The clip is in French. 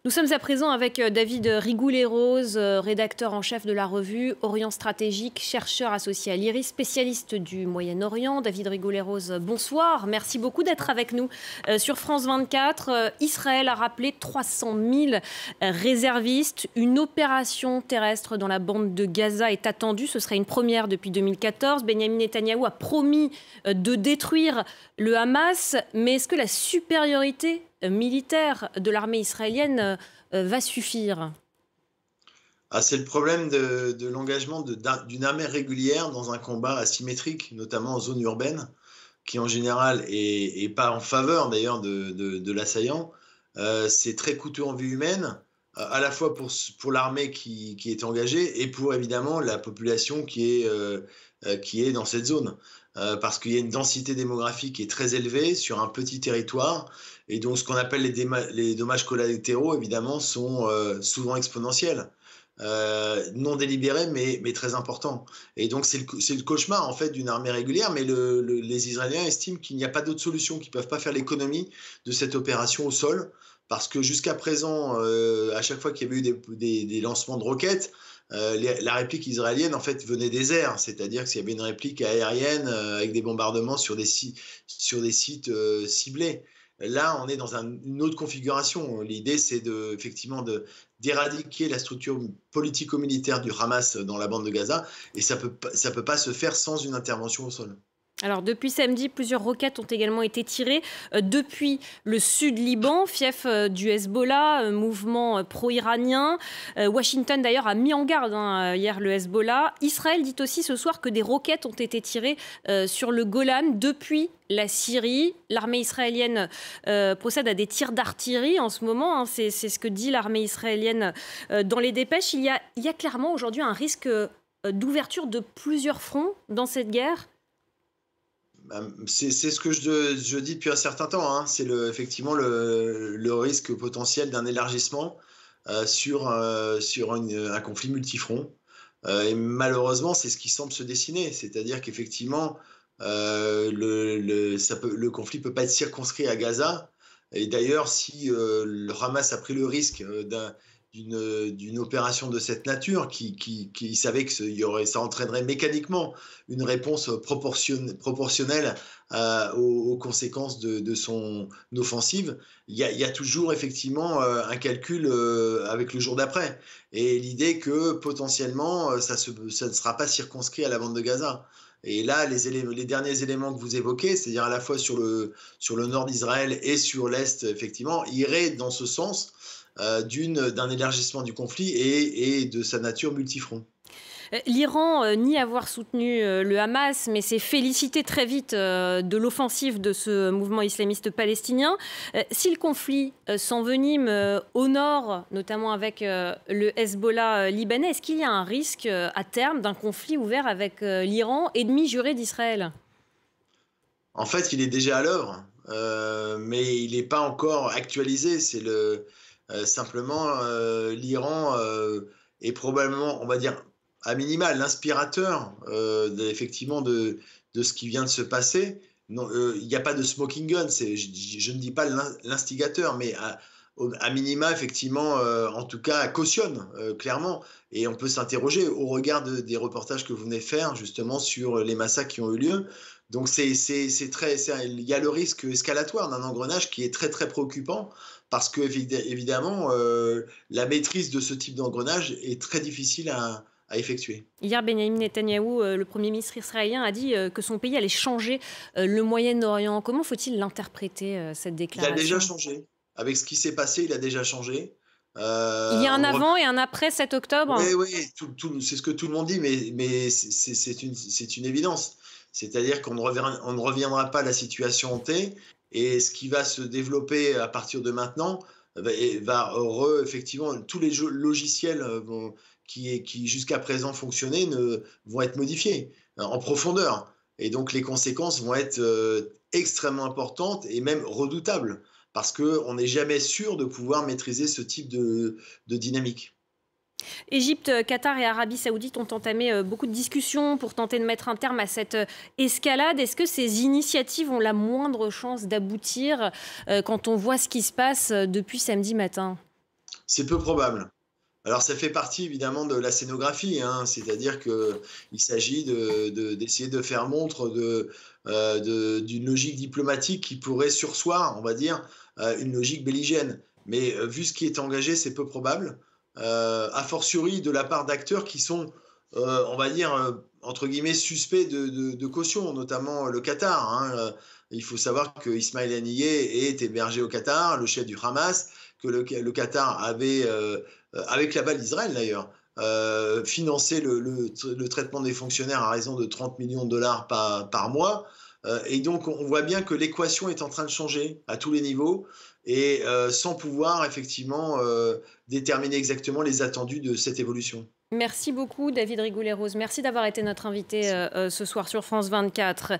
Nous sommes à présent avec David Rigoulet-Rose, rédacteur en chef de la revue Orient Stratégique, chercheur associé à l'IRIS, spécialiste du Moyen-Orient. David Rigoulet-Rose, bonsoir. Merci beaucoup d'être avec nous sur France 24. Israël a rappelé 300 000 réservistes. Une opération terrestre dans la bande de Gaza est attendue. Ce serait une première depuis 2014. Benyamin Netanyahou a promis de détruire le Hamas. Mais est-ce que la supériorité militaire de l'armée israélienne va suffire? C'est le problème de l'engagement d'une armée régulière dans un combat asymétrique, notamment en zone urbaine, qui en général est pas en faveur d'ailleurs de l'assaillant. C'est très coûteux en vie humaine, à la fois pour l'armée qui est engagée et pour évidemment la population qui est dans cette zone. Parce qu'il y a une densité démographique qui est très élevée sur un petit territoire, et donc ce qu'on appelle les dommages collatéraux, évidemment, sont souvent exponentiels. Non délibérés, mais très importants. Et donc c'est le cauchemar en fait d'une armée régulière, mais les Israéliens estiment qu'il n'y a pas d'autre solution, qu'ils ne peuvent pas faire l'économie de cette opération au sol, parce que jusqu'à présent, à chaque fois qu'il y avait eu des lancements de roquettes, la réplique israélienne en fait venait des airs, c'est-à-dire qu'il y avait une réplique aérienne avec des bombardements sur des sites ciblés. Là, on est dans une autre configuration. L'idée, c'est effectivement d'éradiquer la structure politico-militaire du Hamas dans la bande de Gaza, et ça peut pas se faire sans une intervention au sol. Alors, depuis samedi, plusieurs roquettes ont également été tirées depuis le sud Liban, fief du Hezbollah, mouvement pro-iranien. Washington, d'ailleurs, a mis en garde hier le Hezbollah. Israël dit aussi ce soir que des roquettes ont été tirées sur le Golan depuis la Syrie. L'armée israélienne procède à des tirs d'artillerie en ce moment. C'est ce que dit l'armée israélienne dans les dépêches. Il y a clairement aujourd'hui un risque d'ouverture de plusieurs fronts dans cette guerre. C'est ce que je dis depuis un certain temps, hein. C'est effectivement le risque potentiel d'un élargissement sur un conflit multifront. Et malheureusement, c'est ce qui semble se dessiner. C'est-à-dire qu'effectivement, le conflit ne peut pas être circonscrit à Gaza. Et d'ailleurs, si le Hamas a pris le risque d'une opération de cette nature, qui savait que ça entraînerait mécaniquement une réponse proportionnelle aux conséquences de son offensive, il y a toujours effectivement un calcul avec le jour d'après. Et l'idée que potentiellement, ça ne sera pas circonscrit à la bande de Gaza. Et là, les derniers éléments que vous évoquez, c'est-à-dire à la fois sur le nord d'Israël et sur l'est, effectivement, iraient dans ce sens d'un élargissement du conflit et de sa nature multifront. L'Iran nie avoir soutenu le Hamas, mais s'est félicité très vite de l'offensive de ce mouvement islamiste palestinien. Si le conflit s'envenime au nord, notamment avec le Hezbollah libanais, est-ce qu'il y a un risque à terme d'un conflit ouvert avec l'Iran, ennemi juré d'Israël? En fait, il est déjà à l'œuvre, mais il n'est pas encore actualisé. Simplement, l'Iran est probablement, on va dire, à minima, l'inspirateur effectivement de ce qui vient de se passer. Il n'y a pas de smoking gun, je ne dis pas l'instigateur, mais à minima, effectivement, en tout cas, cautionne clairement. Et on peut s'interroger au regard des reportages que vous venez faire, justement, sur les massacres qui ont eu lieu. Donc, il y a le risque escalatoire d'un engrenage qui est très, très préoccupant, parce que, évidemment, la maîtrise de ce type d'engrenage est très difficile à effectuer. Hier, Benyamin Netanyahou, le Premier ministre israélien, a dit que son pays allait changer le Moyen-Orient. Comment faut-il l'interpréter, cette déclaration? Il a déjà changé. Avec ce qui s'est passé, il a déjà changé. Il y a un avant et un après 7 octobre? Oui, c'est ce que tout le monde dit, mais c'est une évidence. C'est-à-dire qu'on ne reviendra pas à la situation hantée, et ce qui va se développer à partir de maintenant effectivement, tous les logiciels qui jusqu'à présent fonctionnaient vont être modifiés en profondeur. Et donc les conséquences vont être extrêmement importantes et même redoutables, parce qu'on n'est jamais sûr de pouvoir maîtriser ce type de dynamique. Égypte, Qatar et Arabie Saoudite ont entamé beaucoup de discussions pour tenter de mettre un terme à cette escalade. Est-ce que ces initiatives ont la moindre chance d'aboutir quand on voit ce qui se passe depuis samedi matin? C'est peu probable. Alors ça fait partie évidemment de la scénographie, hein, c'est-à-dire qu'il s'agit d'essayer de faire montre d'une logique diplomatique qui pourrait surseoir, on va dire, une logique belligène. Mais vu ce qui est engagé, c'est peu probable, a fortiori de la part d'acteurs qui sont, on va dire, entre guillemets, suspects de caution, notamment le Qatar, hein. Il faut savoir que Ismaël Haniyeh est hébergé au Qatar, le chef du Hamas, que le Qatar avait avec l'aval d'Israël d'ailleurs, financer le traitement des fonctionnaires à raison de 30 millions de dollars par mois. Et donc, on voit bien que l'équation est en train de changer à tous les niveaux et sans pouvoir effectivement déterminer exactement les attendus de cette évolution. Merci beaucoup, David Rigoulet-Rose. Merci d'avoir été notre invité ce soir sur France 24.